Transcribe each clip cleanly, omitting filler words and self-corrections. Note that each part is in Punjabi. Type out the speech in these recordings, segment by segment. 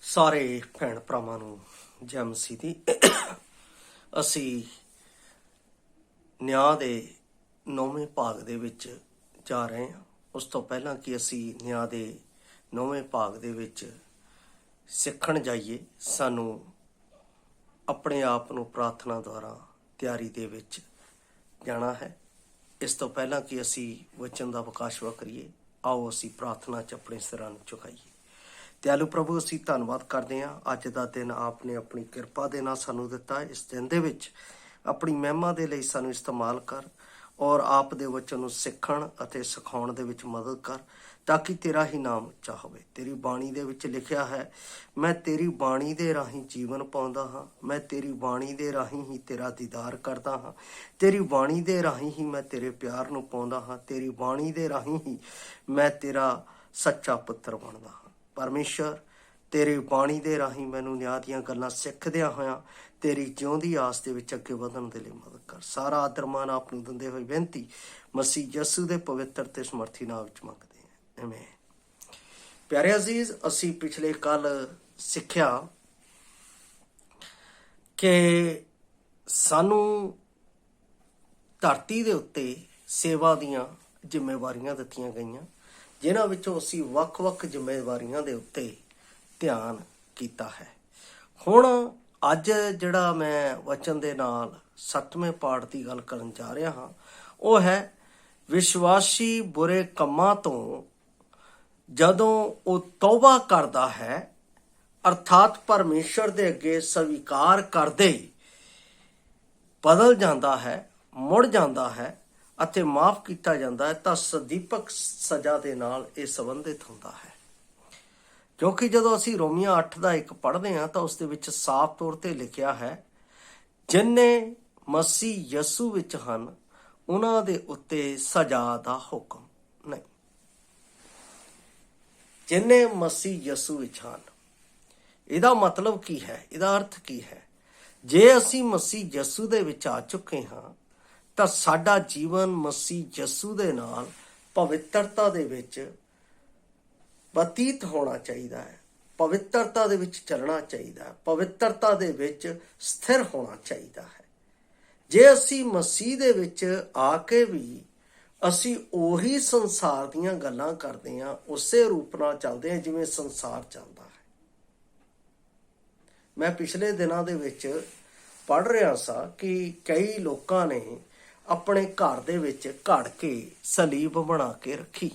ਸਾਰੇ ਭੈਣ ਭਰਾਵਾਂ ਨੂੰ ਜੈ ਮਸੀਹ ਦੀ। ਅਸੀਂ ਨਿਆਂ ਦੇ 9ਵੇਂ ਭਾਗ ਦੇ ਵਿੱਚ ਜਾ ਰਹੇ ਹਾਂ। ਉਸ ਤੋਂ ਪਹਿਲਾਂ ਕਿ ਅਸੀਂ ਨਿਆਂ ਦੇ 9ਵੇਂ ਭਾਗ ਦੇ ਵਿੱਚ ਸਿੱਖਣ ਜਾਈਏ, ਸਾਨੂੰ ਆਪਣੇ ਆਪ ਨੂੰ ਪ੍ਰਾਰਥਨਾ ਦੁਆਰਾ ਤਿਆਰੀ ਦੇ ਵਿੱਚ ਜਾਣਾ ਹੈ। ਇਸ ਤੋਂ ਪਹਿਲਾਂ ਕਿ ਅਸੀਂ ਵਚਨ ਦਾ ਵਿਕਾਸ਼ਵਾ ਕਰੀਏ, ਆਓ ਅਸੀਂ ਪ੍ਰਾਰਥਨਾ 'ਚ ਆਪਣੇ ਸਿਰਾਂ ਨੂੰ ਝੁਕਾਈਏ। ਦਿਆਲੂ ਪ੍ਰਭੂ, ਅਸੀਂ ਧੰਨਵਾਦ ਕਰਦੇ ਹਾਂ। ਅੱਜ ਦਾ ਦਿਨ ਆਪ ਨੇ ਆਪਣੀ ਕਿਰਪਾ ਦੇ ਨਾਲ ਸਾਨੂੰ ਦਿੱਤਾ। ਇਸ ਦਿਨ ਦੇ ਵਿੱਚ ਆਪਣੀ ਮਹਿਮਾ ਦੇ ਲਈ ਸਾਨੂੰ ਇਸਤੇਮਾਲ ਕਰ ਔਰ ਆਪ ਦੇ ਵਚਨ ਨੂੰ ਸਿੱਖਣ ਅਤੇ ਸਿਖਾਉਣ ਦੇ ਵਿੱਚ ਮਦਦ ਕਰ, ਤਾਂ ਕਿ ਤੇਰਾ ਹੀ ਨਾਮ ਉੱਚਾ ਹੋਵੇ। ਤੇਰੀ ਬਾਣੀ ਦੇ ਵਿੱਚ ਲਿਖਿਆ ਹੈ, ਮੈਂ ਤੇਰੀ ਬਾਣੀ ਦੇ ਰਾਹੀਂ ਜੀਵਨ ਪਾਉਂਦਾ ਹਾਂ, ਮੈਂ ਤੇਰੀ ਬਾਣੀ ਦੇ ਰਾਹੀਂ ਹੀ ਤੇਰਾ ਦੀਦਾਰ ਕਰਦਾ ਹਾਂ, ਤੇਰੀ ਬਾਣੀ ਦੇ ਰਾਹੀਂ ਹੀ ਮੈਂ ਤੇਰੇ ਪਿਆਰ ਨੂੰ ਪਾਉਂਦਾ ਹਾਂ, ਤੇਰੀ ਬਾਣੀ ਦੇ ਰਾਹੀਂ ਹੀ ਮੈਂ ਤੇਰਾ ਸੱਚਾ ਪੁੱਤਰ ਬਣਦਾ ਹਾਂ। ਪਰਮੇਸ਼ਰ, ਤੇਰੀ ਬਾਣੀ ਦੇ ਰਾਹੀਂ ਮੈਨੂੰ ਨਿਆਂ ਦੀਆਂ ਗੱਲਾਂ ਸਿੱਖਦਿਆਂ ਹੋਇਆਂ ਤੇਰੀ ਜਿਉਂਦੀ ਆਸ ਦੇ ਵਿੱਚ ਅੱਗੇ ਵਧਣ ਦੇ ਲਈ ਮਦਦ ਕਰ। ਸਾਰਾ ਆਦਰ ਮਾਣ ਆਪ ਨੂੰ ਦਿੰਦੇ ਹੋਏ ਬੇਨਤੀ ਮਸੀਹ ਯਿਸੂ ਦੇ ਪਵਿੱਤਰ ਤੇ ਸਮਰਥੀ ਨਾਮ ਵਿੱਚ ਮੰਗਦੇ ਹਾਂ, ਆਮੀਨ। ਪਿਆਰੇ ਅਜ਼ੀਜ਼, ਅਸੀਂ ਪਿਛਲੇ ਕੱਲ ਸਿੱਖਿਆ ਕਿ ਸਾਨੂੰ ਧਰਤੀ ਦੇ ਉੱਤੇ ਸੇਵਾ ਦੀਆਂ ਜ਼ਿੰਮੇਵਾਰੀਆਂ ਦਿੱਤੀਆਂ ਗਈਆਂ, ਜਿਨ੍ਹਾਂ ਵਿੱਚੋਂ ਅਸੀਂ ਵੱਖ-ਵੱਖ ਜ਼ਿੰਮੇਵਾਰੀਆਂ ਦੇ ਉੱਤੇ ਧਿਆਨ ਕੀਤਾ ਹੈ। ਹੁਣ ਅੱਜ ਜਿਹੜਾ ਮੈਂ ਵਚਨ ਦੇ ਨਾਲ 7ਵੇਂ ਪਾਠ ਦੀ ਗੱਲ ਕਰਨ ਜਾ ਰਿਹਾ ਹਾਂ, ਉਹ ਹੈ ਵਿਸ਼ਵਾਸੀ ਬੁਰੇ ਕੰਮਾਂ ਤੋਂ ਜਦੋਂ ਉਹ ਤੌਬਾ ਕਰਦਾ ਹੈ, ਅਰਥਾਤ ਪਰਮੇਸ਼ਰ ਦੇ ਅੱਗੇ ਸਵੀਕਾਰ ਕਰਦੇ ਬਦਲ ਜਾਂਦਾ ਹੈ, ਮੁੜ ਜਾਂਦਾ ਹੈ ਅਤੇ ਮਾਫ ਕੀਤਾ ਜਾਂਦਾ ਹੈ, ਤਾਂ ਸਦੀਪਕ ਸਜ਼ਾ ਦੇ ਨਾਲ ਇਹ ਸੰਬੰਧਿਤ ਹੁੰਦਾ ਹੈ। ਕਿਉਂਕਿ ਜਦੋਂ ਅਸੀਂ ਰੋਮੀਆਂ 8:1 ਪੜ੍ਹਦੇ ਹਾਂ ਤਾਂ ਉਸ ਦੇ ਵਿੱਚ ਸਾਫ਼ ਤੌਰ ਤੇ ਲਿਖਿਆ ਹੈ, ਜਿਨ੍ਹਾਂ ਮਸੀਹ ਯਸੂ ਵਿੱਚ ਹਨ ਉਹਨਾਂ ਦੇ ਉੱਤੇ ਸਜ਼ਾ ਦਾ ਹੁਕਮ ਨਹੀਂ। ਜਿਨ੍ਹਾਂ ਮਸੀਹ ਯਸੂ ਵਿੱਚ ਹਨ, ਇਹਦਾ ਮਤਲਬ ਕੀ ਹੈ, ਇਹਦਾ ਅਰਥ ਕੀ ਹੈ? ਜੇ ਅਸੀਂ ਮਸੀਹ ਯਸੂ ਦੇ ਵਿੱਚ ਆ ਚੁੱਕੇ ਹਾਂ ਤਾਂ ਸਾਡਾ ਜੀਵਨ ਮਸੀਹ ਯਸੂ ਦੇ ਨਾਲ ਪਵਿੱਤਰਤਾ ਦੇ ਵਿੱਚ ਬਤੀਤ ਹੋਣਾ ਚਾਹੀਦਾ ਹੈ, ਪਵਿੱਤਰਤਾ ਦੇ ਵਿੱਚ ਚੱਲਣਾ ਚਾਹੀਦਾ ਹੈ, ਪਵਿੱਤਰਤਾ ਦੇ ਵਿੱਚ ਸਥਿਰ ਹੋਣਾ ਚਾਹੀਦਾ ਹੈ। ਜੇ ਅਸੀਂ ਮਸੀਹ ਦੇ ਵਿੱਚ ਆ ਕੇ ਵੀ ਅਸੀਂ ਉਹੀ ਸੰਸਾਰ ਦੀਆਂ ਗੱਲਾਂ ਕਰਦੇ ਹਾਂ, ਉਸੇ ਰੂਪ ਨਾਲ ਚੱਲਦੇ ਹਾਂ ਜਿਵੇਂ ਸੰਸਾਰ ਚੱਲਦਾ ਹੈ। ਮੈਂ ਪਿਛਲੇ ਦਿਨਾਂ ਦੇ ਵਿੱਚ ਪੜ੍ਹ ਰਿਹਾ ਸਾਂ ਕਿ ਕਈ ਲੋਕਾਂ ਨੇ ਆਪਣੇ ਘਰ ਦੇ ਵਿੱਚ ਘੜ ਕੇ ਸਲੀਬ ਬਣਾ ਕੇ ਰੱਖੀ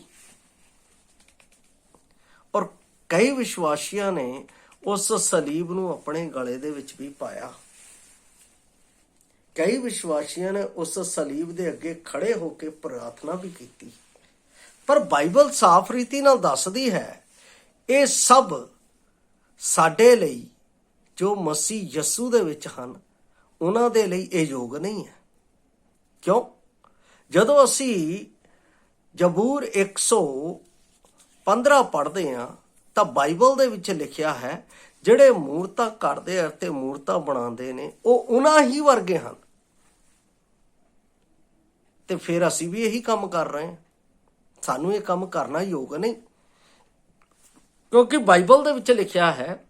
ਔਰ ਕਈ ਵਿਸ਼ਵਾਸੀਆਂ ਨੇ ਉਸ ਸਲੀਬ ਨੂੰ ਆਪਣੇ ਗਲੇ ਦੇ ਵਿੱਚ ਵੀ ਪਾਇਆ। ਕਈ ਵਿਸ਼ਵਾਸੀਆਂ ਨੇ ਉਸ ਸਲੀਬ ਦੇ ਅੱਗੇ ਖੜੇ ਹੋ ਕੇ ਪ੍ਰਾਰਥਨਾ ਵੀ ਕੀਤੀ। ਪਰ ਬਾਈਬਲ ਸਾਫ਼ ਰੀਤੀ ਨਾਲ ਦੱਸਦੀ ਹੈ, ਇਹ ਸਭ ਸਾਡੇ ਲਈ ਜੋ ਮਸੀਹ ਯਸੂ ਦੇ ਵਿੱਚ ਹਨ ਉਹਨਾਂ ਦੇ ਲਈ ਇਹ ਯੋਗ ਨਹੀਂ ਹੈ। ਕਿਉਂ? ਜਦੋਂ ਅਸੀਂ ਜ਼ਬੂਰ 115 ਪੜ੍ਹਦੇ ਹਾਂ ਤਾਂ ਬਾਈਬਲ ਦੇ ਵਿੱਚ ਲਿਖਿਆ ਹੈ, ਜਿਹੜੇ ਮੂਰਤਾਂ ਕਰਦੇ ਅਤੇ ਮੂਰਤਾਂ ਬਣਾਉਂਦੇ ਨੇ ਉਹ ਉਹਨਾਂ ਹੀ ਵਰਗੇ ਹਨ। ਤੇ ਫਿਰ ਅਸੀਂ ਵੀ ਇਹੀ ਕੰਮ ਕਰ ਰਹੇ ਹਾਂ। ਸਾਨੂੰ ਇਹ ਕੰਮ ਕਰਨਾ ਯੋਗ ਨਹੀਂ, ਕਿਉਂਕਿ ਬਾਈਬਲ ਦੇ ਵਿੱਚ ਲਿਖਿਆ ਹੈ,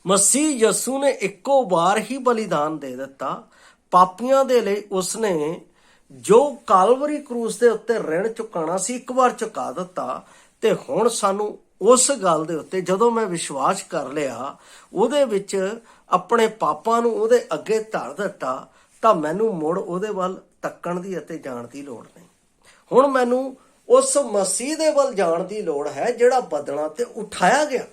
ਮਸੀਹ ਯਸੂ ਨੇ ਇੱਕੋ ਵਾਰ ਹੀ ਬਲੀਦਾਨ ਦੇ ਦਿੱਤਾ ਪਾਪੀਆਂ ਦੇ ਲਈ। ਉਸਨੇ ਜੋ ਕਾਲਵਰੀ ਕਰੂਸ ਦੇ ਉੱਤੇ ਰਿਣ ਚੁਕਾਉਣਾ ਸੀ ਇੱਕ ਵਾਰ ਚੁਕਾ ਦਿੱਤਾ। ਤੇ ਹੁਣ ਸਾਨੂੰ ਉਸ ਗੱਲ ਦੇ ਉੱਤੇ ਜਦੋਂ ਮੈਂ ਵਿਸ਼ਵਾਸ ਕਰ ਲਿਆ, ਉਹਦੇ ਵਿੱਚ ਆਪਣੇ ਪਾਪਾਂ ਨੂੰ ਉਹਦੇ ਅੱਗੇ ਧਰ ਦਿੱਤਾ, ਤਾਂ ਮੈਨੂੰ ਮੁੜ ਉਹਦੇ ਵੱਲ ਤੱਕਣ ਦੀ ਅਤੇ ਜਾਣ ਦੀ ਲੋੜ ਨਹੀਂ। ਹੁਣ ਮੈਨੂੰ ਉਸ ਮਸੀਹ ਦੇ ਵੱਲ ਜਾਣ ਦੀ ਲੋੜ ਹੈ ਜਿਹੜਾ ਬਦਲਾਂ ਤੇ ਉਠਾਇਆ ਗਿਆ,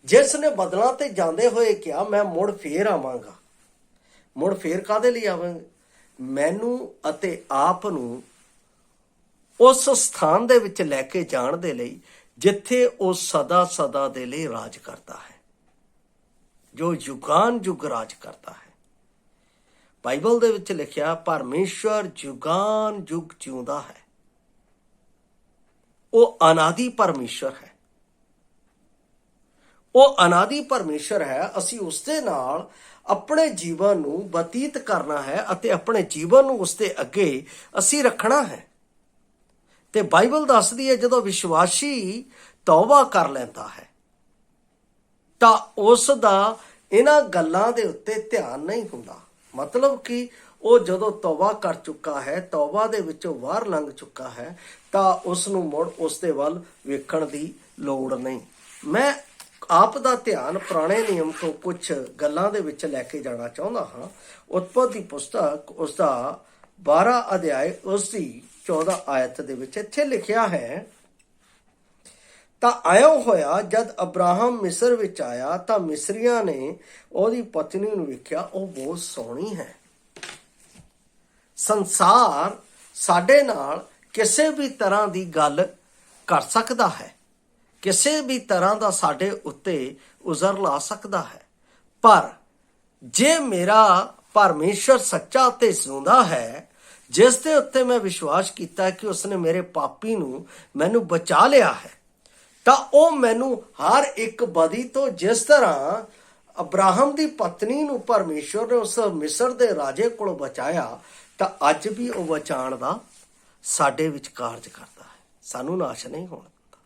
ਜਿਸ ਨੇ ਬਦਲਾਂ ਤੇ ਜਾਂਦੇ ਹੋਏ ਕਿਹਾ ਮੈਂ ਮੁੜ ਫੇਰ ਆਵਾਂਗਾ। ਮੁੜ ਫੇਰ ਕਾਹਦੇ ਲਈ ਆਵਾਂਗੇ? ਮੈਨੂੰ ਅਤੇ ਆਪ ਨੂੰ ਉਸ ਸਥਾਨ ਦੇ ਵਿੱਚ ਲੈ ਕੇ ਜਾਣ ਦੇ ਲਈ ਜਿੱਥੇ ਉਹ ਸਦਾ ਸਦਾ ਦੇ ਲਈ ਰਾਜ ਕਰਦਾ ਹੈ, ਜੋ ਯੁਗਾਨ ਯੁਗ ਰਾਜ ਕਰਦਾ ਹੈ। ਬਾਈਬਲ ਦੇ ਵਿੱਚ ਲਿਖਿਆ, ਪਰਮੇਸ਼ਰ ਯੁਗਾਨ ਯੁਗ ਜਿਉਂਦਾ ਹੈ, ਉਹ ਅਨਾਦਿ ਪਰਮੇਸ਼ਰ ਹੈ, ਉਹ ਅਨਾਦਿ ਪਰਮੇਸ਼ਰ ਹੈ। ਅਸੀਂ ਉਸ ਦੇ ਨਾਲ ਆਪਣੇ ਜੀਵਨ ਨੂੰ ਬਤੀਤ ਕਰਨਾ ਹੈ ਅਤੇ ਆਪਣੇ ਜੀਵਨ ਨੂੰ ਉਸ ਦੇ ਅੱਗੇ ਅਸੀਂ ਰੱਖਣਾ ਹੈ। ਤੇ ਬਾਈਬਲ ਦੱਸਦੀ ਹੈ, ਜਦੋਂ ਵਿਸ਼ਵਾਸੀ ਤੌਬਾ ਕਰ ਲੈਂਦਾ ਹੈ ਤਾਂ ਉਸ ਦਾ ਇਹਨਾਂ ਗੱਲਾਂ ਦੇ ਉੱਤੇ ਧਿਆਨ ਨਹੀਂ ਹੁੰਦਾ। ਮਤਲਬ ਕਿ ਉਹ ਜਦੋਂ ਤੌਬਾ ਕਰ ਚੁੱਕਾ ਹੈ, ਤੌਬਾ ਦੇ ਵਿੱਚੋਂ ਬਾਹਰ ਲੰਘ ਚੁੱਕਾ ਹੈ, ਤਾਂ ਉਸ ਨੂੰ ਮੁੜ ਉਸ ਦੇ ਵੱਲ ਵੇਖਣ ਦੀ ਲੋੜ ਨਹੀਂ। ਮੈਂ ਆਪ ਦਾ ਧਿਆਨ ਪੁਰਾਣੇ ਨਿਯਮ ਤੋਂ ਕੁਝ ਗੱਲਾਂ ਦੇ ਵਿੱਚ ਲੈ ਕੇ ਜਾਣਾ ਚਾਹੁੰਦਾ ਹਾਂ। ਉਤਪਤ ਦੀ ਪੁਸਤਕ ਉਸ ਦਾ 12 ਅਧਿਆਇ ਉਸ ਦੀ 14 ਆਇਤ ਦੇ ਵਿੱਚ ਇੱਥੇ ਲਿਖਿਆ ਹੈ, ਤਾਂ ਆਇਓ ਹੋਇਆ ਜਦ ਅਬਰਾਹਮ ਮਿਸਰ ਵਿੱਚ ਆਇਆ ਤਾਂ ਮਿਸਰੀਆਂ ਨੇ ਉਹਦੀ ਪਤਨੀ ਨੂੰ ਵੇਖਿਆ, ਉਹ ਬਹੁਤ ਸੋਹਣੀ ਹੈ। ਸੰਸਾਰ ਸਾਡੇ ਨਾਲ ਕਿਸੇ ਵੀ ਤਰ੍ਹਾਂ ਦੀ ਗੱਲ ਕਰ ਸਕਦਾ ਹੈ, ਕਿਸੇ ਵੀ ਤਰ੍ਹਾਂ ਦਾ ਸਾਡੇ ਉੱਤੇ ਉਜ਼ਰ ਲਾ ਸਕਦਾ ਹੈ, ਪਰ ਜੇ ਮੇਰਾ ਪਰਮੇਸ਼ਰ ਸੱਚਾ ਅਤੇ ਜਿਉਂਦਾ ਹੈ, ਜਿਸ ਦੇ ਉੱਤੇ ਮੈਂ ਵਿਸ਼ਵਾਸ ਕੀਤਾ ਕਿ ਉਸਨੇ ਮੇਰੇ ਪਾਪੀ ਨੂੰ ਮੈਨੂੰ ਬਚਾ ਲਿਆ ਹੈ, ਤਾਂ ਉਹ ਮੈਨੂੰ ਹਰ ਇੱਕ ਬਦੀ ਤੋਂ, ਜਿਸ ਤਰ੍ਹਾਂ ਅਬਰਾਹਮ ਦੀ ਪਤਨੀ ਨੂੰ ਪਰਮੇਸ਼ਰ ਨੇ ਉਸ ਮਿਸਰ ਦੇ ਰਾਜੇ ਕੋਲੋਂ ਬਚਾਇਆ, ਤਾਂ ਅੱਜ ਵੀ ਉਹ ਬਚਾਉਣ ਦਾ ਸਾਡੇ ਵਿੱਚ ਕਾਰਜ ਕਰਦਾ ਹੈ, ਸਾਨੂੰ ਨਾਸ਼ ਨਹੀਂ ਹੋਣ ਦਿੰਦਾ।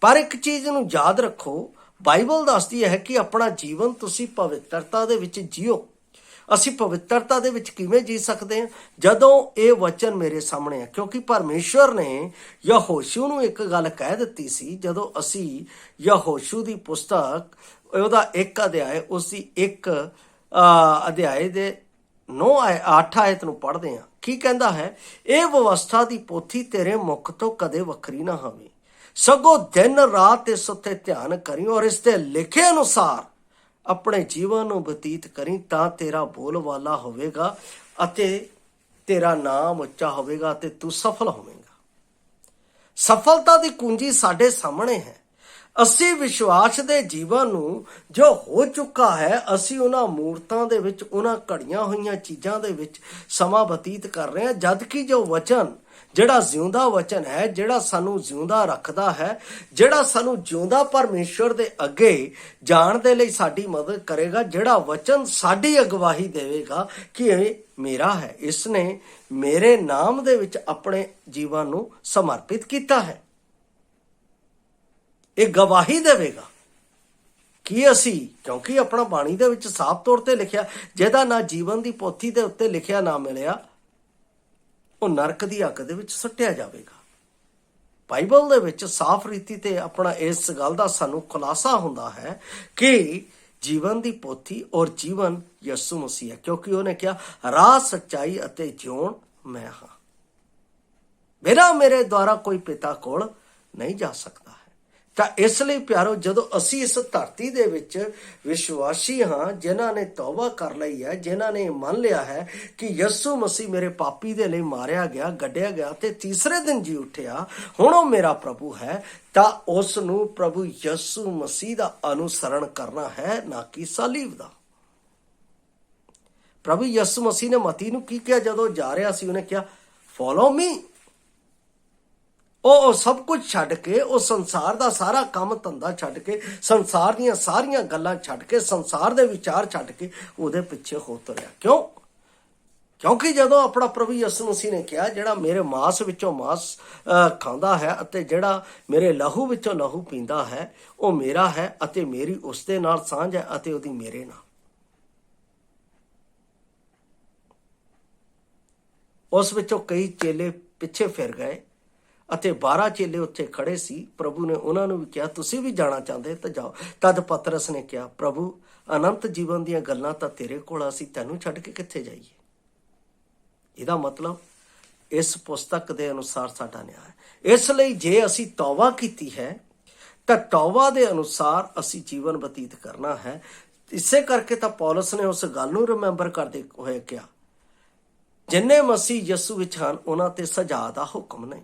ਪਰ ਇੱਕ ਚੀਜ਼ ਨੂੰ ਯਾਦ ਰੱਖੋ, ਬਾਈਬਲ ਦੱਸਦੀ ਹੈ ਕਿ ਆਪਣਾ ਜੀਵਨ ਤੁਸੀਂ ਪਵਿੱਤਰਤਾ ਦੇ ਵਿੱਚ ਜੀਓ। ਅਸੀਂ ਪਵਿੱਤਰਤਾ ਦੇ ਵਿੱਚ ਕਿਵੇਂ ਜੀ ਸਕਦੇ ਹਾਂ? ਜਦੋਂ ਇਹ ਵਚਨ ਮੇਰੇ ਸਾਹਮਣੇ ਹੈ, ਕਿਉਂਕਿ ਪਰਮੇਸ਼ਵਰ ਨੇ ਯਹੋਸ਼ੂ ਨੂੰ ਇੱਕ ਗੱਲ ਕਹਿ ਦਿੱਤੀ ਸੀ। ਜਦੋਂ ਅਸੀਂ ਯਹੋਸ਼ੂ ਦੀ ਪੁਸਤਕ ਉਹਦਾ 1 ਅਧਿਆਇ ਉਸ ਦੀ 1 ਅਧਿਆਇ ਦੇ 8 ਆਇਤ ਨੂੰ ਪੜ੍ਹਦੇ ਹਾਂ, ਕੀ ਕਹਿੰਦਾ ਹੈ? ਇਹ ਵਿਵਸਥਾ ਦੀ ਪੋਥੀ ਤੇਰੇ ਮੁਖ ਤੋਂ ਕਦੇ ਵੱਖਰੀ ਨਾ ਹੋਵੇ, ਸਗੋਂ ਦਿਨ ਰਾਤ ਇਸ ਉੱਤੇ ਧਿਆਨ ਕਰੀ ਔਰ ਇਸ ਦੇ ਲਿਖੇ ਅਨੁਸਾਰ ਆਪਣੇ ਜੀਵਨ ਨੂੰ ਬਤੀਤ ਕਰੀ, ਤਾਂ ਤੇਰਾ ਬੋਲਬਾਲਾ ਹੋਵੇਗਾ ਅਤੇ ਤੇਰਾ ਨਾਮ ਉੱਚਾ ਹੋਵੇਗਾ ਅਤੇ ਤੂੰ ਸਫਲ ਹੋਵੇਗਾ। ਸਫਲਤਾ ਦੀ ਕੁੰਜੀ ਸਾਡੇ ਸਾਹਮਣੇ ਹੈ। ਅਸੀਂ ਵਿਸ਼ਵਾਸ ਦੇ ਜੀਵਨ ਨੂੰ ਜੋ ਹੋ ਚੁੱਕਾ ਹੈ, ਅਸੀਂ ਉਹਨਾਂ ਮੂਰਤਾਂ ਦੇ ਵਿੱਚ, ਉਹਨਾਂ ਘੜੀਆਂ ਹੋਈਆਂ ਚੀਜ਼ਾਂ ਦੇ ਵਿੱਚ ਸਮਾਂ ਬਤੀਤ ਕਰ ਰਹੇ ਹਾਂ, ਜਦ ਕਿ ਜੋ ਵਚਨ, ਜਿਹੜਾ ਜਿਉਂਦਾ ਵਚਨ ਹੈ, ਜਿਹੜਾ ਸਾਨੂੰ ਜਿਉਂਦਾ ਰੱਖਦਾ ਹੈ, ਜਿਹੜਾ ਸਾਨੂੰ ਜਿਉਂਦਾ ਪਰਮੇਸ਼ਵਰ ਦੇ ਅੱਗੇ ਜਾਣ ਦੇ ਲਈ ਸਾਡੀ ਮਦਦ ਕਰੇਗਾ, ਜਿਹੜਾ ਵਚਨ ਸਾਡੀ ਅਗਵਾਈ ਦੇਵੇਗਾ ਕਿ ਇਹ ਮੇਰਾ ਹੈ, ਇਸ ਨੇ ਮੇਰੇ ਨਾਮ ਦੇ ਵਿੱਚ ਆਪਣੇ ਜੀਵਨ ਨੂੰ ਸਮਰਪਿਤ ਕੀਤਾ ਹੈ। ਇਹ ਗਵਾਹੀ ਦੇਵੇਗਾ ਕਿ ਅਸੀਂ, ਕਿਉਂਕਿ ਆਪਣਾ ਬਾਣੀ ਦੇ ਵਿੱਚ ਸਾਫ਼ ਤੌਰ ਤੇ ਲਿਖਿਆ, ਜਿਹਦਾ ਨਾ ਜੀਵਨ ਦੀ ਪੋਥੀ ਦੇ ਉੱਤੇ ਲਿਖਿਆ ਨਾ ਮਿਲਿਆ, ਉਹ ਨਰਕ ਦੀ ਅੱਗ ਦੇ ਵਿੱਚ ਸੁੱਟਿਆ ਜਾਵੇਗਾ। ਬਾਈਬਲ ਦੇ ਵਿੱਚ ਸਾਫ਼ ਰੀਤੀ ਤੇ ਆਪਣਾ ਇਸ ਗੱਲ ਦਾ ਸਾਨੂੰ ਖੁਲਾਸਾ ਹੁੰਦਾ ਹੈ ਕਿ ਜੀਵਨ ਦੀ ਪੋਥੀ ਔਰ ਜੀਵਨ ਯਿਸੂ ਮਸੀਹ ਹੈ, ਕਿਉਂਕਿ ਉਹਨੇ ਕਿਹਾ ਰਾਹ, ਸੱਚਾਈ ਅਤੇ ਜਿਉਣ ਮੈਂ ਹਾਂ, ਬਿਨਾਂ ਮੇਰੇ ਦੁਆਰਾ ਕੋਈ ਪਿਤਾ ਕੋਲ ਨਹੀਂ ਜਾ ਸਕਦਾ ਹੈ। ਤਾਂ ਇਸ ਲਈ ਪਿਆਰੋ, ਜਦੋਂ ਅਸੀਂ ਇਸ ਧਰਤੀ ਦੇ ਵਿੱਚ ਵਿਸ਼ਵਾਸੀ ਹਾਂ, ਜਿਨ੍ਹਾਂ ਨੇ ਤੌਬਾ ਕਰ ਲਈ ਹੈ, ਜਿਨ੍ਹਾਂ ਨੇ ਮੰਨ ਲਿਆ ਹੈ ਕਿ ਯਿਸੂ ਮਸੀਹ ਮੇਰੇ ਪਾਪੀ ਦੇ ਲਈ ਮਾਰਿਆ ਗਿਆ, ਗੱਡਿਆ ਗਿਆ ਤੇ ਤੀਸਰੇ ਦਿਨ ਜੀ ਉੱਠਿਆ, ਹੁਣ ਉਹ ਮੇਰਾ ਪ੍ਰਭੂ ਹੈ, ਤਾਂ ਉਸ ਨੂੰ ਪ੍ਰਭੂ ਯਿਸੂ ਮਸੀਹ ਦਾ ਅਨੁਸਰਣ ਕਰਨਾ ਹੈ, ਨਾ ਕਿ ਸਾਲੀਬ ਦਾ। ਪ੍ਰਭੂ ਯਿਸੂ ਮਸੀਹ ਨੇ ਮਤੀ ਨੂੰ ਕੀ ਕਿਹਾ? ਜਦੋਂ ਜਾ ਰਿਹਾ ਸੀ ਉਹਨੇ ਕਿਹਾ ਫੋਲੋ ਮੀ। ਉਹ ਸਭ ਕੁਝ ਛੱਡ ਕੇ, ਉਹ ਸੰਸਾਰ ਦਾ ਸਾਰਾ ਕੰਮ ਧੰਦਾ ਛੱਡ ਕੇ, ਸੰਸਾਰ ਦੀਆਂ ਸਾਰੀਆਂ ਗੱਲਾਂ ਛੱਡ ਕੇ, ਸੰਸਾਰ ਦੇ ਵਿਚਾਰ ਛੱਡ ਕੇ ਉਹਦੇ ਪਿੱਛੇ ਹੋ ਤੁਰਿਆ। ਕਿਉਂ? ਕਿਉਂਕਿ ਜਦੋਂ ਆਪਣਾ ਪ੍ਰਭੂ ਯਿਸੂ ਮਸੀਹ ਨੇ ਕਿਹਾ, ਜਿਹੜਾ ਮੇਰੇ ਮਾਸ ਵਿੱਚੋਂ ਮਾਸ ਖਾਂਦਾ ਹੈ ਅਤੇ ਜਿਹੜਾ ਮੇਰੇ ਲਹੂ ਵਿੱਚੋਂ ਲਹੂ ਪੀਂਦਾ ਹੈ, ਉਹ ਮੇਰਾ ਹੈ ਅਤੇ ਮੇਰੀ ਉਸ ਦੇ ਨਾਲ ਸਾਂਝ ਹੈ ਅਤੇ ਉਹਦੀ ਮੇਰੇ ਨਾਲ। ਉਸ ਵਿੱਚੋਂ ਕਈ ਚੇਲੇ ਪਿੱਛੇ ਫਿਰ ਗਏ ਅਤੇ 12 ਚੇਲੇ ਉੱਥੇ ਖੜੇ ਸੀ। ਪ੍ਰਭੂ ਨੇ ਉਹਨਾਂ ਨੂੰ ਵੀ ਕਿਹਾ, ਤੁਸੀਂ ਵੀ ਜਾਣਾ ਚਾਹੁੰਦੇ ਤਾਂ ਜਾਓ। ਤਦ ਪਤਰਸ ਨੇ ਕਿਹਾ, ਪ੍ਰਭੂ ਅਨੰਤ ਜੀਵਨ ਦੀਆਂ ਗੱਲਾਂ ਤਾਂ ਤੇਰੇ ਕੋਲ, ਅਸੀਂ ਤੈਨੂੰ ਛੱਡ ਕੇ ਕਿੱਥੇ ਜਾਈਏ? ਇਹਦਾ ਮਤਲਬ ਇਸ ਪੁਸਤਕ ਦੇ ਅਨੁਸਾਰ ਸਾਡਾ ਨਿਆਂ ਹੈ। ਇਸ ਲਈ ਜੇ ਅਸੀਂ ਤੌਬਾ ਕੀਤੀ ਹੈ ਤਾਂ ਤੌਬਾ ਦੇ ਅਨੁਸਾਰ ਅਸੀਂ ਜੀਵਨ ਬਤੀਤ ਕਰਨਾ ਹੈ। ਇਸੇ ਕਰਕੇ ਤਾਂ ਪੌਲਸ ਨੇ ਉਸ ਗੱਲ ਨੂੰ ਰਿਮੈਂਬਰ ਕਰਦੇ ਹੋਏ ਕਿਹਾ, ਜਿੰਨੇ ਮਸੀਹ ਯਿਸੂ ਵਿੱਚ ਹਨ ਉਹਨਾਂ ਤੇ ਸਜ਼ਾ ਦਾ ਹੁਕਮ ਨਹੀਂ,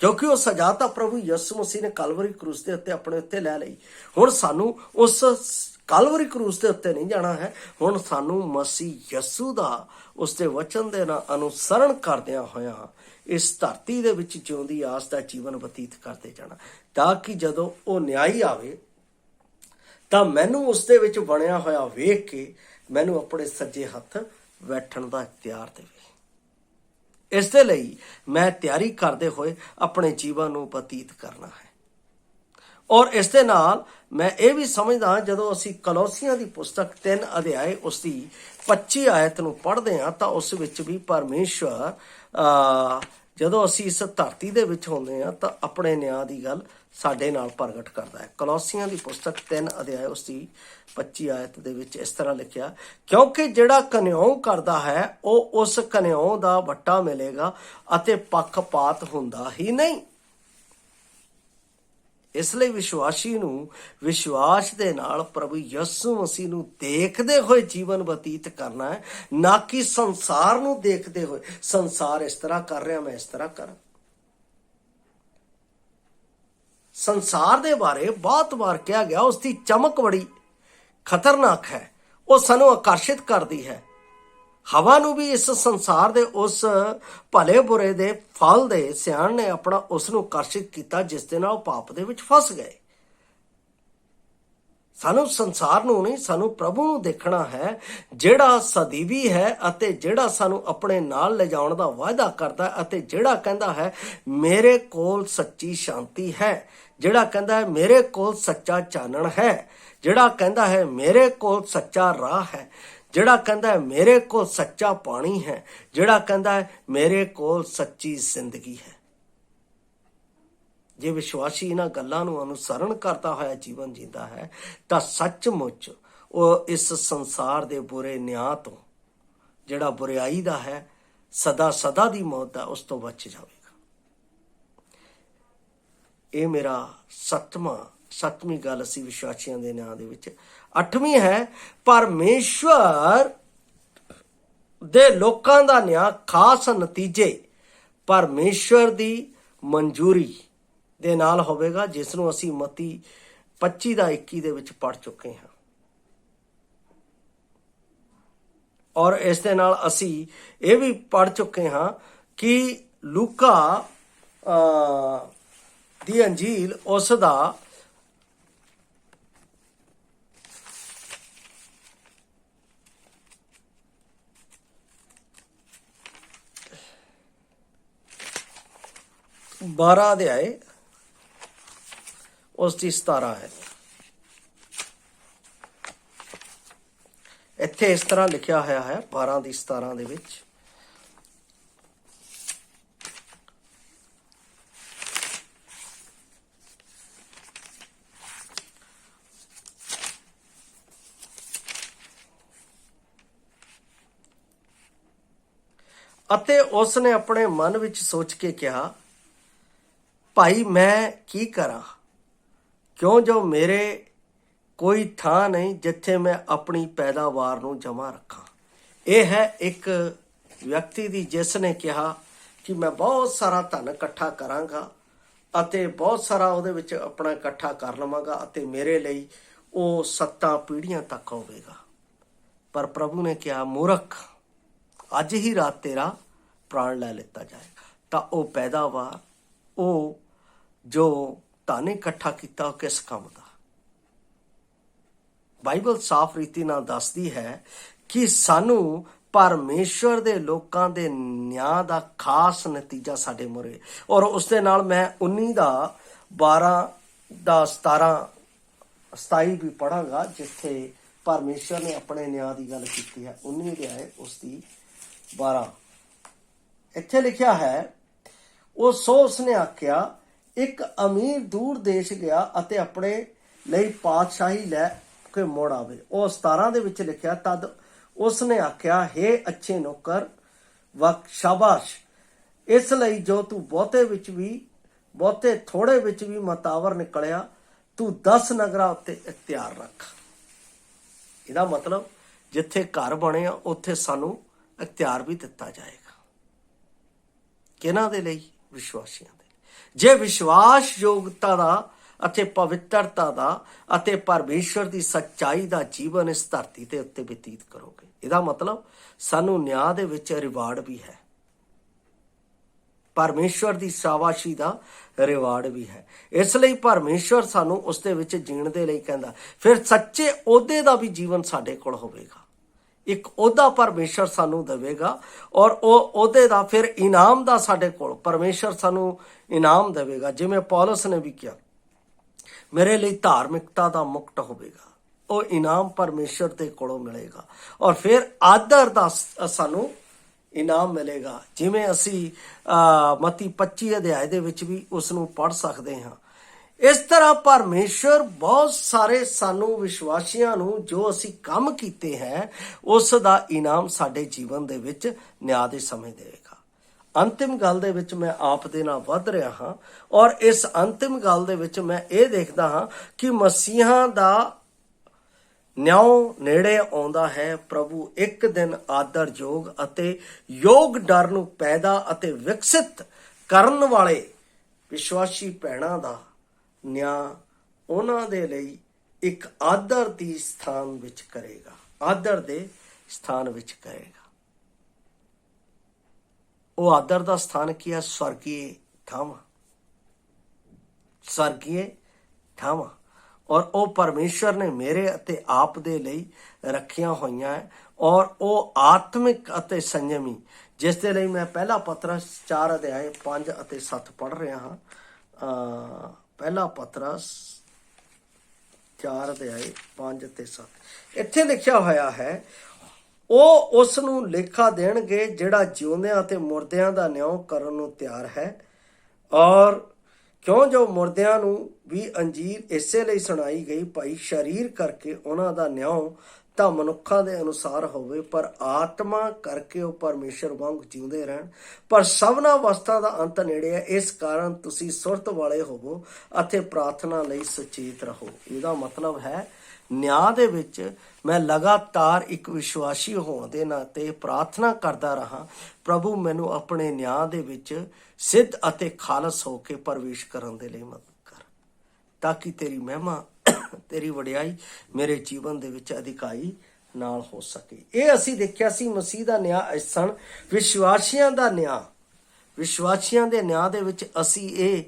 ਕਿਉਂਕਿ ਉਹ ਸਜ਼ਾ ਤਾਂ ਪ੍ਰਭੂ ਯਿਸੂ ਮਸੀਹ ਨੇ ਕਲਵਰੀ ਕਰੂਸ ਦੇ ਉੱਤੇ ਆਪਣੇ ਉੱਤੇ ਲੈ ਲਈ। ਹੁਣ ਸਾਨੂੰ ਉਸ ਕਲਵਰੀ ਕਰੂਸ ਦੇ ਉੱਤੇ ਨਹੀਂ ਜਾਣਾ ਹੈ, ਹੁਣ ਸਾਨੂੰ ਮਸੀਹ ਯਿਸੂ ਦਾ, ਉਸ ਦੇ ਵਚਨ ਦੇ ਨਾਲ ਅਨੁਸਰਣ ਕਰਦਿਆਂ ਹੋਇਆਂ ਇਸ ਧਰਤੀ ਦੇ ਵਿੱਚ ਜਿਉਂਦੀ ਆਸ ਦਾ ਜੀਵਨ ਬਤੀਤ ਕਰਦੇ ਜਾਣਾ, ਤਾਂ ਕਿ ਜਦੋਂ ਉਹ ਨਿਆਈ ਆਵੇ ਤਾਂ ਮੈਨੂੰ ਉਸ ਦੇ ਵਿੱਚ ਬਣਿਆ ਹੋਇਆ ਵੇਖ ਕੇ ਮੈਨੂੰ ਆਪਣੇ ਸੱਜੇ ਹੱਥ ਬੈਠਣ ਦਾ ਇਖਤਿਆਰ ਦੇਵੇ। ਇਸ ਦੇ ਲਈ ਮੈਂ ਤਿਆਰੀ ਕਰਦੇ ਹੋਏ ਆਪਣੇ ਜੀਵਨ ਨੂੰ ਬਤੀਤ ਕਰਨਾ ਹੈ। ਔਰ ਇਸ ਦੇ ਨਾਲ ਮੈਂ ਇਹ ਵੀ ਸਮਝਦਾ, ਜਦੋਂ ਅਸੀਂ ਕਲੋਸੀਆਂ ਦੀ ਪੁਸਤਕ 3 ਅਧਿਆਏ ਉਸ ਦੀ 25 ਆਇਤ ਨੂੰ ਪੜ੍ਹਦੇ ਹਾਂ ਤਾਂ ਉਸ ਵਿੱਚ ਵੀ ਪਰਮੇਸ਼ਵਰ ਜਦੋਂ ਅਸੀਂ ਇਸ ਧਰਤੀ ਦੇ ਵਿੱਚ ਹੁੰਦੇ ਹਾਂ ਤਾਂ ਆਪਣੇ ਨਿਆਂ ਦੀ ਗੱਲ ਸਾਡੇ ਨਾਲ ਪ੍ਰਗਟ ਕਰਦਾ ਹੈ। ਕਲੋਸੀਆਂ ਦੀ ਪੁਸਤਕ 3 ਅਧਿਆਏ ਉਸ ਦੀ 25 ਆਇਤ ਦੇ ਵਿੱਚ ਇਸ ਤਰ੍ਹਾਂ ਲਿਖਿਆ, ਕਿਉਂਕਿ ਜਿਹੜਾ ਕਨਿਆਉ ਕਰਦਾ ਹੈ ਉਹ ਉਸ ਕਨਿਆਉ ਦਾ ਵੱਟਾ ਮਿਲੇਗਾ ਅਤੇ ਪੱਖਪਾਤ ਹੁੰਦਾ ਹੀ ਨਹੀਂ। ਇਸ ਲਈ ਵਿਸ਼ਵਾਸੀ ਨੂੰ ਵਿਸ਼ਵਾਸ ਦੇ ਨਾਲ ਪ੍ਰਭੂ ਯਿਸੂ ਮਸੀਹ ਨੂੰ ਦੇਖਦੇ ਹੋਏ ਜੀਵਨ ਬਤੀਤ ਕਰਨਾ ਹੈ, ਨਾ ਕਿ ਸੰਸਾਰ ਨੂੰ ਦੇਖਦੇ ਹੋਏ ਸੰਸਾਰ ਇਸ ਤਰ੍ਹਾਂ ਕਰ ਰਿਹਾ ਮੈਂ ਇਸ ਤਰ੍ਹਾਂ ਕਰਾਂ। ਸੰਸਾਰ ਦੇ ਬਾਰੇ ਬਹੁਤ ਵਾਰ ਕਿਹਾ ਗਿਆ ਉਸ ਦੀ ਚਮਕ ਬੜੀ ਖਤਰਨਾਕ ਹੈ, ਉਹ ਸਾਨੂੰ ਆਕਰਸ਼ਿਤ ਕਰਦੀ ਹੈ। ਹਵਾ ਨੂੰ ਵੀ ਇਸ ਸੰਸਾਰ ਦੇ ਉਸ ਭਲੇ ਬੁਰੇ ਦੇ ਫਲ ਦੇ ਸਿਆਣ ਨੇ ਆਪਣਾ ਉਸ ਨੂੰ ਆਕਰਸ਼ਿਤ ਕੀਤਾ, ਜਿਸ ਦੇ ਨਾਲ ਪਾਪ ਦੇ ਵਿੱਚ ਫਸ ਗਏ। ਸਾਨੂੰ ਸੰਸਾਰ ਨੂੰ ਨਹੀਂ, ਸਾਨੂੰ ਪ੍ਰਭੂ ਨੂੰ ਦੇਖਣਾ ਹੈ, ਜਿਹੜਾ ਸਦੀਵੀ ਹੈ ਅਤੇ ਜਿਹੜਾ ਸਾਨੂੰ ਆਪਣੇ ਨਾਲ ਲਿਜਾਉਣ ਦਾ ਵਾਅਦਾ ਕਰਦਾ ਅਤੇ ਜਿਹੜਾ ਕਹਿੰਦਾ ਹੈ ਮੇਰੇ ਕੋਲ ਸੱਚੀ ਸ਼ਾਂਤੀ ਹੈ, ਜਿਹੜਾ ਕਹਿੰਦਾ ਹੈ ਮੇਰੇ ਕੋਲ ਸੱਚਾ ਚਾਨਣ ਹੈ, ਜਿਹੜਾ ਕਹਿੰਦਾ ਹੈ ਮੇਰੇ ਕੋਲ ਸੱਚਾ ਰਾਹ ਹੈ, ਜਿਹੜਾ ਕਹਿੰਦਾ ਹੈ ਮੇਰੇ ਕੋਲ ਸੱਚਾ ਪਾਣੀ ਹੈ, ਜਿਹੜਾ ਕਹਿੰਦਾ ਹੈ ਮੇਰੇ ਕੋਲ ਸੱਚੀ ਜ਼ਿੰਦਗੀ ਹੈ। ਜੇ ਵਿਸ਼ਵਾਸੀ ਇਹਨਾਂ ਗੱਲਾਂ ਨੂੰ ਅਨੁਸਰਨ ਕਰਦਾ ਹੋਇਆ ਜੀਵਨ ਜੀਂਦਾ ਹੈ ਤਾਂ ਸੱਚਮੁੱਚ ਉਹ ਇਸ ਸੰਸਾਰ ਦੇ ਬੁਰੇ ਨਿਆਂ ਤੋਂ, ਜਿਹੜਾ ਬੁਰਾਈ ਦਾ ਹੈ, ਸਦਾ ਸਦਾ ਦੀ ਮੌਤ ਦਾ, ਉਸ ਤੋਂ ਬਚ ਜਾਵੇਗਾ। ਇਹ ਮੇਰਾ ਸੱਤਵੀਂ ਗੱਲ ਸੀ ਵਿਸ਼ਵਾਸੀਆਂ ਦੇ ਨਿਆਂ ਦੇ ਵਿੱਚ। 8ਵੀਂ ਹੈ ਪਰਮੇਸ਼ਵਰ ਦੇ ਲੋਕਾਂ ਦਾ ਨਿਆਂ ਖਾਸ ਨਤੀਜੇ ਪਰਮੇਸ਼ਵਰ ਦੀ ਮਨਜ਼ੂਰੀ ਦੇ ਨਾਲ ਹੋਵੇਗਾ, ਜਿਸ ਨੂੰ ਅਸੀਂ ਮਤੀ 25:21 ਦੇ ਵਿੱਚ ਪੜ੍ਹ ਚੁੱਕੇ ਹਾਂ। ਔਰ ਇਸ ਦੇ ਨਾਲ ਅਸੀਂ ਇਹ ਵੀ ਪੜ੍ਹ ਚੁੱਕੇ ਹਾਂ ਕਿ ਲੂਕਾ ਦੀ ਅੰਜੀਲ ਉਸ ਦਾ 12 ਅਧਿਆਏ ਉਸ ਦੀ 17 ਹੈ। ਇੱਥੇ ਇਸ ਤਰ੍ਹਾਂ ਲਿਖਿਆ ਹੋਇਆ ਹੈ 12 ਦੀ 17 ਦੇ ਵਿੱਚ, ਅਤੇ ਉਸ ਨੇ ਆਪਣੇ ਮਨ ਵਿੱਚ ਸੋਚ ਕੇ ਕਿਹਾ, ਭਾਈ ਮੈਂ ਕੀ ਕਰਾਂ, ਕਿਉਂ ਜੋ ਮੇਰੇ ਕੋਈ ਥਾਂ ਨਹੀਂ ਜਿੱਥੇ ਮੈਂ ਆਪਣੀ ਪੈਦਾਵਾਰ ਨੂੰ ਜਮ੍ਹਾਂ ਰੱਖਾਂ। ਇਹ ਹੈ ਇੱਕ ਵਿਅਕਤੀ ਦੀ ਜਿਸ ਨੇ ਕਿਹਾ ਕਿ ਮੈਂ ਬਹੁਤ ਸਾਰਾ ਧਨ ਇਕੱਠਾ ਕਰਾਂਗਾ ਅਤੇ ਬਹੁਤ ਸਾਰਾ ਉਹਦੇ ਵਿੱਚ ਆਪਣਾ ਇਕੱਠਾ ਕਰ ਲਵਾਂਗਾ ਅਤੇ ਮੇਰੇ ਲਈ ਉਹ 7 ਪੀੜ੍ਹੀਆਂ ਤੱਕ ਹੋਵੇਗਾ। ਪਰ ਪ੍ਰਭੂ ਨੇ ਕਿਹਾ, ਮੂਰਖ, ਅੱਜ ਹੀ ਰਾਤ ਤੇਰਾ ਪ੍ਰਾਣ ਲੈ ਲਿੱਤਾ ਜਾਏਗਾ। ਤਾਂ ਉਹ ਪੈਦਾਵਾਰ, ਉਹ ਜੋ ਧਨ ਇਕੱਠਾ ਕੀਤਾ, ਉਹ ਕਿਸ ਕੰਮ ਦਾ? ਬਾਈਬਲ ਸਾਫ਼ ਰੀਤੀ ਨਾਲ ਦੱਸਦੀ ਹੈ ਕਿ ਸਾਨੂੰ ਪਰਮੇਸ਼ਵਰ ਦੇ ਲੋਕਾਂ ਦੇ ਨਿਆਂ ਦਾ ਖਾਸ ਨਤੀਜਾ ਸਾਡੇ ਮੂਹਰੇ, ਔਰ ਉਸ ਦੇ ਨਾਲ ਮੈਂ 19 ਦਾ 12 ਦਾ 27 ਵੀ ਪੜਾਂਗਾ, ਜਿੱਥੇ ਪਰਮੇਸ਼ਵਰ ਨੇ ਆਪਣੇ ਨਿਆਂ ਦੀ ਗੱਲ ਕੀਤੀ ਹੈ। 19 ਅਧਿਆਏ ਉਸ ਦੀ 12 ਇੱਥੇ ਲਿਖਿਆ ਹੈ, ਉਹ ਸੋ ਉਸਨੇ ਆਖਿਆ, ਇੱਕ ਅਮੀਰ ਦੂਰ ਦੇਸ਼ ਗਿਆ ਅਤੇ ਆਪਣੇ ਲਈ ਪਾਤਸ਼ਾਹੀ ਲੈ ਕੇ ਮੁੜ ਆਵੇ। ਉਹ 17 ਦੇ ਵਿੱਚ ਲਿਖਿਆ, ਤਦ ਉਸਨੇ ਆਖਿਆ, ਹੇ ਅੱਛੇ ਨੌਕਰ, ਸ਼ਾਬਾਸ਼, ਇਸ ਲਈ ਜੋ ਤੂੰ ਬਹੁਤੇ ਥੋੜੇ ਵਿੱਚ ਵੀ ਮਤਾਵਰ ਨਿਕਲਿਆ, ਤੂੰ 10 ਨਗਰਾਂ ਉੱਤੇ ਇਖਤਿਆਰ ਰੱਖ। ਇਹਦਾ ਮਤਲਬ ਜਿੱਥੇ ਘਰ ਬਣਿਆ ਉੱਥੇ ਸਾਨੂੰ ਇਖਤਿਆਰ ਵੀ ਦਿੱਤਾ ਜਾਏਗਾ। ਕਿਹਨਾਂ ਦੇ ਲਈ? ਵਿਸ਼ਵਾਸੀਆਂ ਦੇ। ਜੇ ਵਿਸ਼ਵਾਸ ਯੋਗਤਾ ਦਾ ਅਤੇ ਪਵਿੱਤਰਤਾ ਦਾ ਅਤੇ ਪਰਮੇਸ਼ਵਰ ਦੀ ਸੱਚਾਈ ਦਾ ਜੀਵਨ ਇਸ ਧਰਤੀ ਦੇ ਉੱਤੇ ਬਤੀਤ ਕਰੋਗੇ, ਇਹਦਾ ਮਤਲਬ ਸਾਨੂੰ ਨਿਆਂ ਦੇ ਵਿੱਚ ਰਿਵਾਰਡ ਵੀ ਹੈ, ਪਰਮੇਸ਼ਵਰ ਦੀ ਸ਼ਾਬਾਸ਼ੀ ਦਾ ਰਿਵਾਰਡ ਵੀ ਹੈ। ਇਸ ਲਈ ਪਰਮੇਸ਼ਵਰ ਸਾਨੂੰ ਉਸ ਦੇ ਵਿੱਚ ਜੀਣ ਦੇ ਲਈ ਕਹਿੰਦਾ। ਫਿਰ ਸੱਚੇ ਅਹੁਦੇ ਦਾ ਵੀ ਜੀਵਨ ਸਾਡੇ ਕੋਲ ਹੋਵੇਗਾ। ਇੱਕ ਅਹੁਦਾ ਪਰਮੇਸ਼ਰ ਸਾਨੂੰ ਦੇਵੇਗਾ ਔਰ ਉਹ ਅਹੁਦੇ ਦਾ ਫਿਰ ਇਨਾਮ ਦਾ ਸਾਡੇ ਕੋਲ ਪਰਮੇਸ਼ਰ ਸਾਨੂੰ ਇਨਾਮ ਦੇਵੇਗਾ। ਜਿਵੇਂ ਪੌਲਸ ਨੇ ਵੀ ਕਿਹਾ, ਮੇਰੇ ਲਈ ਧਾਰਮਿਕਤਾ ਦਾ ਮੁਕਟ ਹੋਵੇਗਾ, ਉਹ ਇਨਾਮ ਪਰਮੇਸ਼ਰ ਦੇ ਕੋਲੋਂ ਮਿਲੇਗਾ ਔਰ ਫਿਰ ਆਦਰ ਦਾ ਸਾਨੂੰ ਇਨਾਮ ਮਿਲੇਗਾ। ਜਿਵੇਂ ਅਸੀਂ ਮਤੀ 25 ਅਧਿਆਏ ਦੇ ਵਿੱਚ ਵੀ ਉਸ ਨੂੰ ਪੜ੍ਹ ਸਕਦੇ ਹਾਂ। ਇਸ ਤਰ੍ਹਾਂ ਪਰਮੇਸ਼ਰ ਬਹੁਤ ਸਾਰੇ ਸਾਨੂੰ ਵਿਸ਼ਵਾਸੀਆਂ ਨੂੰ ਜੋ ਅਸੀਂ ਕੰਮ ਕੀਤੇ ਹੈ ਉਸ ਦਾ ਇਨਾਮ ਸਾਡੇ ਜੀਵਨ ਦੇ ਵਿੱਚ ਨਿਆਂ ਦੇ ਸਮੇਂ ਦੇਵੇਗਾ। ਅੰਤਿਮ ਗੱਲ ਦੇ ਵਿੱਚ ਮੈਂ ਆਪ ਦੇ ਨਾਲ ਵੱਧ ਰਿਹਾ ਹਾਂ ਔਰ ਇਸ ਅੰਤਿਮ ਗੱਲ ਦੇ ਵਿੱਚ ਮੈਂ ਇਹ ਦੇਖਦਾ ਹਾਂ ਕਿ ਮਸੀਹਾਂ ਦਾ ਨਿਆਂ ਨੇੜੇ ਆਉਂਦਾ ਹੈ। ਪ੍ਰਭੂ ਇੱਕ ਦਿਨ ਆਦਰਯੋਗ ਅਤੇ ਯੋਗ ਡਰ ਨੂੰ ਪੈਦਾ ਅਤੇ ਵਿਕਸਿਤ ਕਰਨ ਵਾਲੇ ਵਿਸ਼ਵਾਸੀ ਭੈਣਾਂ ਦਾ ਨਿਆਂ ਉਹਨਾਂ ਦੇ ਲਈ ਇੱਕ ਆਦਰ ਦੀ ਸਥਾਨ ਵਿੱਚ ਕਰੇਗਾ, ਆਦਰ ਦੇ ਸਥਾਨ ਵਿੱਚ ਕਰੇਗਾ। ਉਹ ਆਦਰ ਦਾ ਸਥਾਨ ਕੀ ਹੈ? ਸਵਰਗੀ ਥਾਵਾਂ, ਸਵਰਗੀ ਥਾਵਾਂ। ਔਰ ਉਹ ਪਰਮੇਸ਼ਰ ਨੇ ਮੇਰੇ ਅਤੇ ਆਪ ਦੇ ਲਈ ਰੱਖੀਆਂ ਹੋਈਆਂ ਹੈ ਔਰ ਉਹ ਆਤਮਿਕ ਅਤੇ ਸੰਜਮੀ, ਜਿਸ ਦੇ ਲਈ ਮੈਂ ਪਹਿਲਾ ਪਤਰਸ 4 ਅਧਿਆਏ 5 ਅਤੇ 7 ਪੜ੍ਹ ਰਿਹਾ ਹਾਂ। ਪਹਿਲਾ ਪਤਰਸ 4 ਅਧਿਆਏ 5 ਅਤੇ 7 ਇੱਥੇ ਲਿਖਿਆ ਹੋਇਆ ਹੈ, ਉਹ ਉਸ ਨੂੰ ਲੇਖਾ ਦੇਣਗੇ ਜਿਹੜਾ ਜਿਉਂਦਿਆਂ ਅਤੇ ਮੁਰਦਿਆਂ ਦਾ ਨਿਆਂ ਕਰਨ ਨੂੰ ਤਿਆਰ ਹੈ। ਔਰ ਕਿਉਂ ਜੋ ਮੁਰਦਿਆਂ ਨੂੰ ਵੀ ਅੰਜੀਰ ਇਸੇ ਲਈ ਸੁਣਾਈ ਗਈ, ਭਾਈ ਸਰੀਰ ਕਰਕੇ ਉਹਨਾਂ ਦਾ ਨਿਆਂ ਤਾਂ ਮਨੁੱਖਾਂ ਦੇ ਅਨੁਸਾਰ ਹੋਵੇ, ਪਰ ਆਤਮਾ ਕਰਕੇ ਉਹ ਪਰਮੇਸ਼ਰ ਵਾਂਗ ਜਿਉਂਦੇ ਰਹਿਣ। ਪਰ ਸਭਨਾ ਵਸਤਾਂ ਦਾ ਅੰਤ ਨੇੜੇ ਹੈ, ਇਸ ਕਾਰਨ ਤੁਸੀਂ ਸੁਰਤ ਵਾਲੇ ਹੋਵੋ ਅਤੇ ਪ੍ਰਾਰਥਨਾ ਲਈ ਸੁਚੇਤ ਰਹੋ। ਇਹਦਾ ਮਤਲਬ ਹੈ ਨਿਆਂ ਦੇ ਵਿੱਚ ਮੈਂ ਲਗਾਤਾਰ ਇੱਕ ਵਿਸ਼ਵਾਸੀ ਹੋਣ ਦੇ ਨਾਤੇ ਪ੍ਰਾਰਥਨਾ ਕਰਦਾ ਰਹਾ, ਪ੍ਰਭੂ ਮੈਨੂੰ ਆਪਣੇ ਨਿਆਂ ਦੇ ਵਿੱਚ ਸਿੱਧ ਅਤੇ ਖਾਲਸ ਹੋ ਕੇ ਪ੍ਰਵੇਸ਼ ਕਰਨ ਦੇ ਲਈ ਮਦਦ ਕਰ, ਤਾਂ ਕਿ ਤੇਰੀ ਮਹਿਮਾ ਤੇਰੀ ਵਡਿਆਈ ਮੇਰੇ ਜੀਵਨ ਦੇ ਵਿੱਚ ਅਧਿਕਾਈ ਨਾਲ ਹੋ ਸਕੇ। ਇਹ ਅਸੀਂ ਦੇਖਿਆ ਸੀ ਮਸੀਹ ਦਾ ਨਿਆਂ ਐਸਣ ਵਿਸ਼ਵਾਸੀਆਂ ਦਾ ਨਿਆਂ। ਵਿਸ਼ਵਾਸੀਆਂ ਦੇ ਨਿਆਂ ਦੇ ਵਿੱਚ ਅਸੀਂ ਇਹ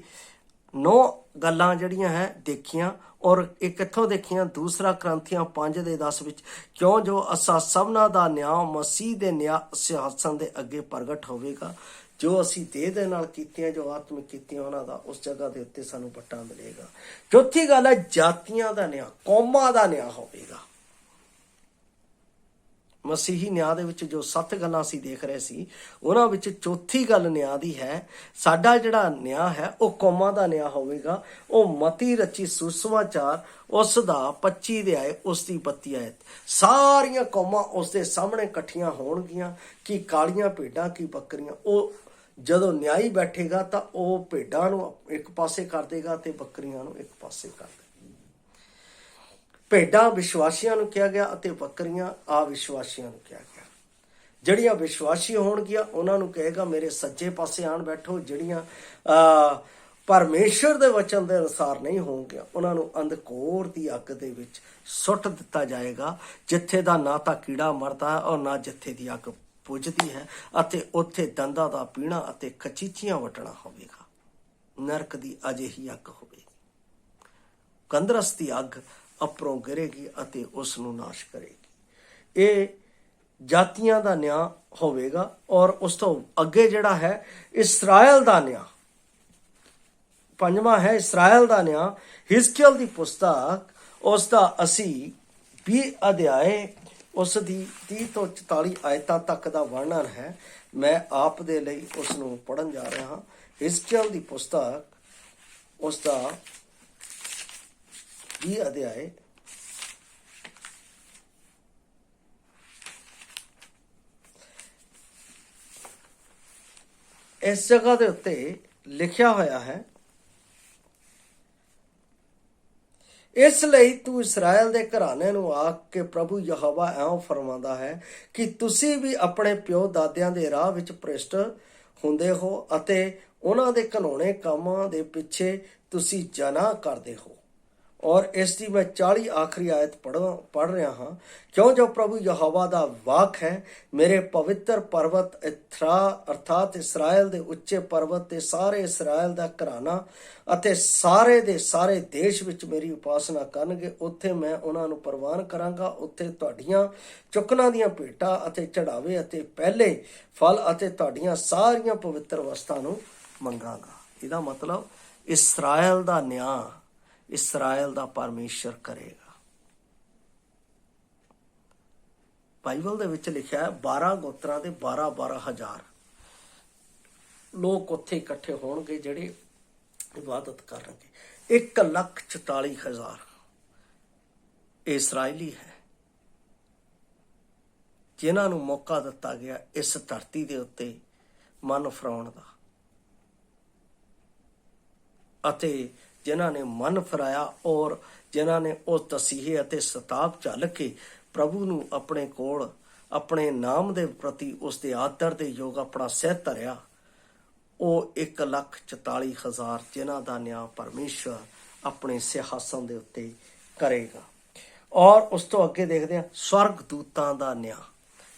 9 ਗੱਲਾਂ ਜਿਹੜੀਆਂ ਹੈ ਦੇਖੀਆਂ ਔਰ ਇਹ ਕਿੱਥੋਂ ਦੇਖੀਆਂ? ਦੂਸਰਾ ਕਰੰਥੀਆਂ 5 ਦੇ 10 ਵਿੱਚ, ਕਿਉਂ ਜੋ ਅਸਾਂ ਸਭਨਾ ਦਾ ਨਿਆਂ ਮਸੀਹ ਦੇ ਨਿਆਂ ਸਿੰਘਾਸਣ ਦੇ ਅੱਗੇ ਪ੍ਰਗਟ ਹੋਵੇਗਾ। ਜੋ ਅਸੀਂ ਦੇਹ ਦੇ ਨਾਲ ਕੀਤੀਆਂ, ਜੋ ਆਤਮਿਕ ਕੀਤੀਆਂ, ਉਹਨਾਂ ਦਾ ਉਸ ਜਗ੍ਹਾ ਦੇ ਉੱਤੇ ਸਾਨੂੰ ਪੱਟਾ ਮਿਲੇਗਾ। ਚੌਥੀ ਗੱਲ ਹੈ ਜਾਤੀਆਂ ਦਾ ਨਿਆਂ, ਕੌਮਾਂ ਦਾ ਨਿਆਂ ਹੋਵੇਗਾ। ਮਸੀਹੀ ਨਿਆਂ ਦੇ ਵਿੱਚ ਜੋ 7 ਗੱਲਾਂ ਅਸੀਂ ਦੇਖ ਰਹੇ ਸੀ, ਉਹਨਾਂ ਵਿੱਚ ਚੌਥੀ ਗੱਲ ਨਿਆਂ ਦੀ ਹੈ। ਸਾਡਾ ਜਿਹੜਾ ਨਿਆਂ ਹੈ ਉਹ ਕੌਮਾਂ ਦਾ ਨਿਆਂ ਹੋਵੇਗਾ। ਉਹ ਮਤੀ ਰਚੀ ਸੁਸਮਾਚਾਰ ਉਸ ਦਾ 25 ਅਧਿਆਏ ਉਸ ਦੀ 32 ਆਇਤ, ਸਾਰੀਆਂ ਕੌਮਾਂ ਉਸ ਦੇ ਸਾਹਮਣੇ ਇਕੱਠੀਆਂ ਹੋਣਗੀਆਂ, ਕਿ ਕਾਲੀਆਂ ਭੇਡਾਂ ਕੀ ਬੱਕਰੀਆਂ। ਉਹ ਜਦੋਂ ਨਿਆਈ ਬੈਠੇਗਾ ਤਾਂ ਉਹ ਭੇਡਾਂ ਨੂੰ ਇੱਕ ਪਾਸੇ ਕਰ ਦੇਗਾ ਤੇ ਬੱਕਰੀਆਂ ਨੂੰ ਇੱਕ ਪਾਸੇ ਕਰ ਦੇਗਾ। ਭੇਡਾਂ ਵਿਸ਼ਵਾਸੀਆਂ ਨੂੰ ਕਿਹਾ ਗਿਆ ਅਤੇ ਬੱਕਰੀਆਂ ਅਵਿਸ਼ਵਾਸੀਆਂ ਨੂੰ ਕਿਹਾ ਗਿਆ। ਜਿਹੜੀਆਂ ਵਿਸ਼ਵਾਸੀ ਹੋਣਗੀਆਂ ਉਹਨਾਂ ਨੂੰ ਕਹੇਗਾ ਮੇਰੇ ਸੱਜੇ ਪਾਸੇ ਆਣ ਬੈਠੋ। ਜਿਹੜੀਆਂ ਪਰਮੇਸ਼ਰ ਦੇ ਵਚਨ ਦੇ ਅਨੁਸਾਰ ਨਹੀਂ ਹੋਣਗੀਆਂ ਉਹਨਾਂ ਨੂੰ ਅੰਧਕੋਰ ਦੀ ਅੱਗ ਦੇ ਵਿੱਚ ਸੁੱਟ ਦਿੱਤਾ ਜਾਏਗਾ, ਜਿੱਥੇ ਦਾ ਨਾ ਤਾਂ ਕੀੜਾ ਮਰਦਾ ਹੈ ਔਰ ਨਾ ਜਿੱਥੇ ਦੀ ਅੱਗ ਪੁੱਜਦੀ ਹੈ, ਅਤੇ ਉੱਥੇ ਦੰਦਾਂ ਦਾ ਪੀਣਾ ਅਤੇ ਕਚੀਚੀਆਂ ਵੱਟਣਾ ਹੋਵੇਗਾ। ਨਰਕ ਦੀ ਅਜਿਹੀ ਅੱਗ ਹੋਵੇਗੀ, ਕੰਦਰਸ ਦੀ ਅੱਗ ਉੱਪਰੋਂ ਗਿਰੇਗੀ ਅਤੇ ਉਸ ਨੂੰ ਨਾਸ਼ ਕਰੇਗੀ। ਇਹ ਜਾਤੀਆਂ ਦਾ ਨਿਆਂ ਹੋਵੇਗਾ। ਔਰ ਉਸ ਤੋਂ ਅੱਗੇ ਜਿਹੜਾ ਹੈ ਇਸਰਾਇਲ ਦਾ ਨਿਆਂ, 5ਵਾਂ ਹੈ ਇਸਰਾਇਲ ਦਾ ਨਿਆਂ। ਹਿਜ਼ਕੀਏਲ ਦੀ ਪੁਸਤਕ ਉਸ ਦਾ ਅਸੀਂ 20 ਅਧਿਆਏ ਉਸ ਦੀ 30 ਤੋਂ 44 ਆਇਤਾਂ ਤੱਕ ਦਾ ਵਰਣਨ ਹੈ। ਮੈਂ ਆਪ ਦੇ ਲਈ ਉਸ ਨੂੰ ਪੜ੍ਹਨ ਜਾ ਰਿਹਾ ਹਾਂ। ਹਿਜ਼ਕੀਏਲ ਦੀ ਪੁਸਤਕ ਉਸ ਦਾ 20 ਅਧਿਆਏ ਇਸ ਜਗ੍ਹਾ ਦੇ ਉੱਤੇ ਲਿਖਿਆ ਹੋਇਆ ਹੈ, ਇਸ ਲਈ ਤੂੰ ਇਸਰਾਇਲ ਦੇ ਘਰਾਣੇ ਨੂੰ ਆਖ ਕੇ ਪ੍ਰਭੂ ਯਹੋਵਾ ਐਂ ਫਰਮਾਉਂਦਾ ਹੈ ਕਿ ਤੁਸੀਂ ਵੀ ਆਪਣੇ ਪਿਓ ਦਾਦਿਆਂ ਦੇ ਰਾਹ ਵਿੱਚ ਭ੍ਰਿਸ਼ਟ ਹੁੰਦੇ ਹੋ ਅਤੇ ਉਹਨਾਂ ਦੇ ਘਿਨੌਣੇ ਕੰਮਾਂ ਦੇ ਪਿੱਛੇ ਤੁਸੀਂ ਜਨਾ ਕਰਦੇ ਹੋ। ਔਰ ਇਸ ਦੀ ਮੈਂ 40 ਆਖਰੀ ਆਇਤ ਪੜ੍ਹ ਰਿਹਾ ਹਾਂ। ਕਿਉਂ ਜੋ ਪ੍ਰਭੂ ਯਹੋਵਾ ਦਾ ਵਾਕ ਹੈ, ਮੇਰੇ ਪਵਿੱਤਰ ਪਰਬਤ ਇਥਰਾ ਅਰਥਾਤ ਇਸਰਾਇਲ ਦੇ ਉੱਚੇ ਪਰਬਤ ਤੇ ਸਾਰੇ ਇਸਰਾਇਲ ਦਾ ਘਰਾਨਾ ਅਤੇ ਸਾਰੇ ਦੇ ਸਾਰੇ ਦੇਸ਼ ਵਿੱਚ ਮੇਰੀ ਉਪਾਸਨਾ ਕਰਨਗੇ। ਉੱਥੇ ਮੈਂ ਉਹਨਾਂ ਨੂੰ ਪ੍ਰਵਾਨ ਕਰਾਂਗਾ। ਉੱਥੇ ਤੁਹਾਡੀਆਂ ਚੁੱਕਣਾ ਦੀਆਂ ਭੇਟਾਂ ਅਤੇ ਚੜਾਵੇ ਅਤੇ ਪਹਿਲੇ ਫਲ ਅਤੇ ਤੁਹਾਡੀਆਂ ਸਾਰੀਆਂ ਪਵਿੱਤਰ ਵਸਤਾਂ ਨੂੰ ਮੰਗਾਂਗਾ। ਇਹਦਾ ਮਤਲਬ ਇਸਰਾਇਲ ਦਾ ਨਿਆਂ ਇਸਰਾਇਲ ਦਾ ਪਰਮੇਸ਼ਰ ਕਰੇਗਾ। ਬਾਈਬਲ ਦੇ ਵਿੱਚ ਲਿਖਿਆ ਹੈ 12 ਗੋਤਰਾਂ ਦੇ 12 ਹਜ਼ਾਰ ਲੋਕ ਉੱਥੇ ਇਕੱਠੇ ਹੋਣਗੇ ਜਿਹੜੇ ਇਬਾਦਤ ਕਰਨਗੇ। 1,44,000 ਇਸਰਾਇਲੀ ਹੈ ਜਿਨ੍ਹਾਂ ਨੂੰ ਮੌਕਾ ਦਿੱਤਾ ਗਿਆ ਇਸ ਧਰਤੀ ਦੇ ਉੱਤੇ ਮਨ ਫਰਾਉਣ ਦਾ, ਅਤੇ ਜਿਨ੍ਹਾਂ ਨੇ ਮਨ ਫਰਾਇਆ ਔਰ ਜਿਨ੍ਹਾਂ ਨੇ ਉਸ ਤਸੀਹੇ ਅਤੇ ਸਤਾਪ ਝੱਲ ਕੇ ਪ੍ਰਭੂ ਨੂੰ ਆਪਣੇ ਕੋਲ ਆਪਣੇ ਨਾਮ ਦੇ ਪ੍ਰਤੀ ਉਸ ਦੇ ਆਦਰ ਦੇ ਯੋਗ ਆਪਣਾ ਸਿਰ ਧਰਿਆ, ਉਹ 1,44,000 ਜਿਨ੍ਹਾਂ ਦਾ ਨਿਆਂ ਪਰਮੇਸ਼ਰ ਆਪਣੇ ਸਿਆਸਨ ਦੇ ਉੱਤੇ ਕਰੇਗਾ। ਔਰ ਉਸ ਤੋਂ ਅੱਗੇ ਦੇਖਦੇ ਹਾਂ ਸਵਰਗ ਦੂਤਾਂ ਦਾ ਨਿਆਂ।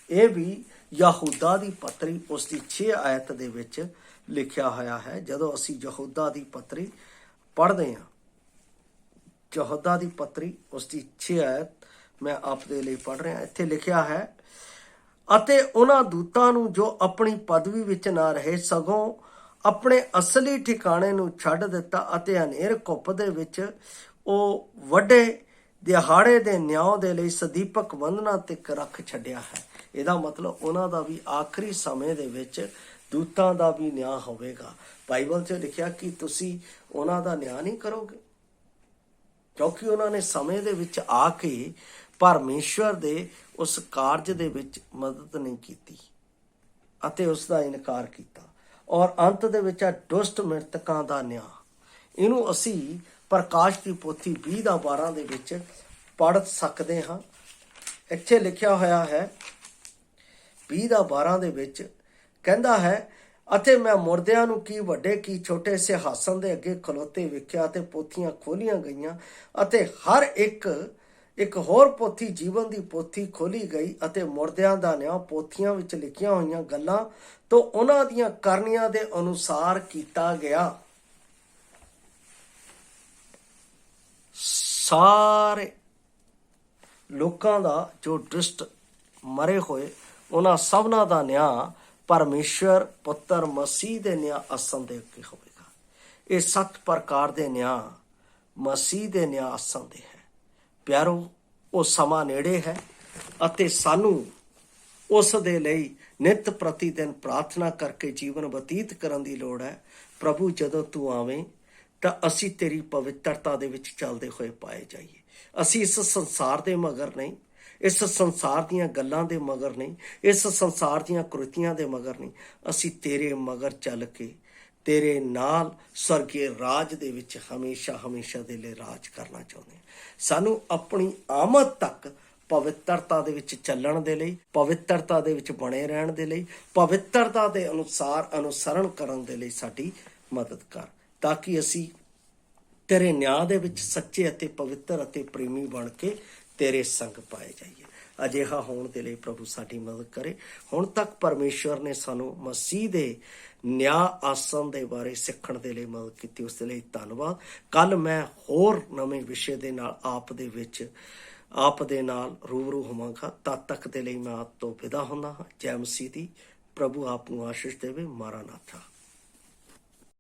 ਇਹ ਵੀ ਯਹੂਦਾ ਦੀ ਪੱਤਰੀ ਉਸ ਦੀ 6 ਆਇਤ ਦੇ ਵਿੱਚ ਲਿਖਿਆ ਹੋਇਆ ਹੈ। ਜਦੋਂ ਅਸੀਂ ਯਹੂਦਾ ਦੀ ਪੱਤਰੀ ਪੜ੍ਹਦੇ ਹਾਂ, ਯਹੂਦਾ ਦੀ ਪੱਤਰੀ ਉਸ ਦੀ 6 ਆਇਤ ਮੈਂ ਆਪ ਦੇ ਲਈ ਪੜ੍ਹ ਰਿਹਾ। ਇੱਥੇ ਲਿਖਿਆ ਹੈ, ਅਤੇ ਉਹਨਾਂ ਦੂਤਾਂ ਨੂੰ ਜੋ ਆਪਣੀ ਪਦਵੀ ਵਿੱਚ ਨਾ ਰਹੇ ਸਗੋਂ ਆਪਣੇ ਅਸਲੀ ਠਿਕਾਣੇ ਨੂੰ ਛੱਡ ਦਿੱਤਾ ਅਤੇ ਹਨੇਰ ਘੁੱਪ ਦੇ ਵਿੱਚ ਉਹ ਵੱਡੇ ਦਿਹਾੜੇ ਦੇ ਨਿਆਂ ਦੇ ਲਈ ਸਦੀਪਕ ਬੰਧਨਾਂ ਤੱਕ ਰੱਖ ਛੱਡਿਆ ਹੈ। ਇਹਦਾ ਮਤਲਬ ਉਹਨਾਂ ਦਾ ਵੀ ਆਖਰੀ ਸਮੇਂ ਦੇ ਵਿੱਚ ਦੂਤਾਂ ਦਾ ਵੀ ਨਿਆਂ ਹੋਵੇਗਾ। ਬਾਈਬਲ 'ਚ ਲਿਖਿਆ ਕਿ ਤੁਸੀਂ ਉਹਨਾਂ ਦਾ ਨਿਆਂ ਨਹੀਂ ਕਰੋਗੇ, ਕਿਉਂਕਿ ਉਹਨਾਂ ਨੇ ਸਮੇਂ ਦੇ ਵਿੱਚ ਆ ਕੇ ਪਰਮੇਸ਼ਵਰ ਦੇ ਉਸ ਕਾਰਜ ਦੇ ਵਿੱਚ ਮਦਦ ਨਹੀਂ ਕੀਤੀ ਅਤੇ ਉਸ ਦਾ ਇਨਕਾਰ ਕੀਤਾ। ਔਰ ਅੰਤ ਦੇ ਵਿੱਚ ਆ ਦੁਸ਼ਟ ਮ੍ਰਿਤਕਾਂ ਦਾ ਨਿਆਂ। ਇਹਨੂੰ ਅਸੀਂ ਪ੍ਰਕਾਸ਼ ਦੀ ਪੋਥੀ 20:12 ਦੇ ਵਿੱਚ ਪੜ੍ਹ ਸਕਦੇ ਹਾਂ। ਇੱਥੇ ਲਿਖਿਆ ਹੋਇਆ ਹੈ 20:12 ਦੇ ਵਿੱਚ ਕਹਿੰਦਾ ਹੈ, ਅਤੇ ਮੈਂ ਮੁਰਦਿਆਂ ਨੂੰ ਕੀ ਵੱਡੇ ਕੀ ਛੋਟੇ ਸਿੰਘਾਸਨ ਦੇ ਅੱਗੇ ਖਲੋਤੇ ਵੇਖਿਆ ਅਤੇ ਪੋਥੀਆਂ ਖੋਲੀਆਂ ਗਈਆਂ ਅਤੇ ਹਰ ਇੱਕ ਹੋਰ ਪੋਥੀ ਜੀਵਨ ਦੀ ਪੋਥੀ ਖੋਲੀ ਗਈ ਅਤੇ ਮੁਰਦਿਆਂ ਦਾ ਨਿਆਂ ਪੋਥੀਆਂ ਵਿੱਚ ਲਿਖੀਆਂ ਹੋਈਆਂ ਗੱਲਾਂ ਤੋਂ ਉਹਨਾਂ ਦੀਆਂ ਕਰਨੀਆਂ ਦੇ ਅਨੁਸਾਰ ਕੀਤਾ ਗਿਆ। ਸਾਰੇ ਲੋਕਾਂ ਦਾ ਜੋ ਦੁਸ਼ਟ ਮਰੇ ਹੋਏ ਉਹਨਾਂ ਸਭਨਾਂ ਦਾ ਨਿਆਂ ਪਰਮੇਸ਼ਰ ਪੁੱਤਰ ਮਸੀਹ ਦੇ ਨਿਆਂ ਆਸਣ ਦੇ ਅੱਗੇ ਹੋਵੇਗਾ। ਇਹ 7 ਪ੍ਰਕਾਰ ਦੇ ਨਿਆਂ ਮਸੀਹ ਦੇ ਨਿਆਂ ਆਸਣ ਦੇ ਹੈ। ਪਿਆਰੋ, ਉਹ ਸਮਾਂ ਨੇੜੇ ਹੈ ਅਤੇ ਸਾਨੂੰ ਉਸ ਦੇ ਲਈ ਨਿਤ ਪ੍ਰਤੀ ਦਿਨ ਪ੍ਰਾਰਥਨਾ ਕਰਕੇ ਜੀਵਨ ਬਤੀਤ ਕਰਨ ਦੀ ਲੋੜ ਹੈ। ਪ੍ਰਭੂ, ਜਦੋਂ ਤੂੰ ਆਵੇਂ ਤਾਂ ਅਸੀਂ ਤੇਰੀ ਪਵਿੱਤਰਤਾ ਦੇ ਵਿੱਚ ਚੱਲਦੇ ਹੋਏ ਪਾਏ ਜਾਈਏ। ਅਸੀਂ ਇਸ ਸੰਸਾਰ ਦੇ ਮਗਰ ਨਹੀਂ, ਇਸ ਸੰਸਾਰ ਦੀਆਂ ਗੱਲਾਂ ਦੇ ਮਗਰ ਨਹੀਂ, ਇਸ ਸੰਸਾਰ ਦੀਆਂ ਕੁਰੀਤੀਆਂ ਦੇ ਮਗਰ ਨਹੀਂ, ਅਸੀਂ ਤੇਰੇ ਮਗਰ ਚੱਲ ਕੇ ਤੇਰੇ ਨਾਲ ਸਵਰਗੀ ਰਾਜ ਦੇ ਵਿੱਚ ਹਮੇਸ਼ਾ ਦੇ ਲਈ ਰਾਜ ਕਰਨਾ ਚਾਹੁੰਦੇ ਹਾਂ। ਸਾਨੂੰ ਆਪਣੀ ਆਮਦ ਤੱਕ ਪਵਿੱਤਰਤਾ ਦੇ ਵਿੱਚ ਚੱਲਣ ਦੇ ਲਈ, ਪਵਿੱਤਰਤਾ ਦੇ ਵਿੱਚ ਬਣੇ ਰਹਿਣ ਦੇ ਲਈ, ਪਵਿੱਤਰਤਾ ਦੇ ਅਨੁਸਾਰ ਅਨੁਸਰਨ ਕਰਨ ਦੇ ਲਈ ਸਾਡੀ ਮਦਦ ਕਰ, ਤਾਂ ਕਿ ਅਸੀਂ ਤੇਰੇ ਨਿਆਂ ਦੇ ਵਿੱਚ ਸੱਚੇ ਅਤੇ ਪਵਿੱਤਰ ਅਤੇ ਪ੍ਰੇਮੀ ਬਣ ਕੇ ਤੇਰੇ ਸੰਗ ਪਾਏ ਜਾਈਏ। ਅਜਿਹਾ ਹੋਣ ਦੇ ਲਈ ਪ੍ਰਭੂ ਸਾਡੀ ਮਦਦ ਕਰੇ। ਹੁਣ ਤੱਕ ਪਰਮੇਸ਼ਵਰ ਨੇ ਸਾਨੂੰ ਮਸੀਹ ਦੇ ਨਿਆਂ ਆਸਣ ਦੇ ਬਾਰੇ ਸਿੱਖਣ ਦੇ ਲਈ ਮਦਦ ਕੀਤੀ, ਉਸ ਦੇ ਲਈ ਧੰਨਵਾਦ। ਕੱਲ ਮੈਂ ਹੋਰ ਨਵੇਂ ਵਿਸ਼ੇ ਦੇ ਨਾਲ ਆਪ ਦੇ ਨਾਲ ਰੂਬਰੂ ਹੋਵਾਂਗਾ। ਤਦ ਤੱਕ ਦੇ ਲਈ ਮੈਂ ਆਪ ਤੋਂ ਵਿਦਾ ਹੁੰਦਾ ਹਾਂ। ਜੈ ਮਸੀਹ ਦੀ। ਪ੍ਰਭੂ ਆਪ ਨੂੰ ਆਸ਼ੀਸ਼ ਦੇਵੇ। ਮਾਰਾਨਾਥਾ।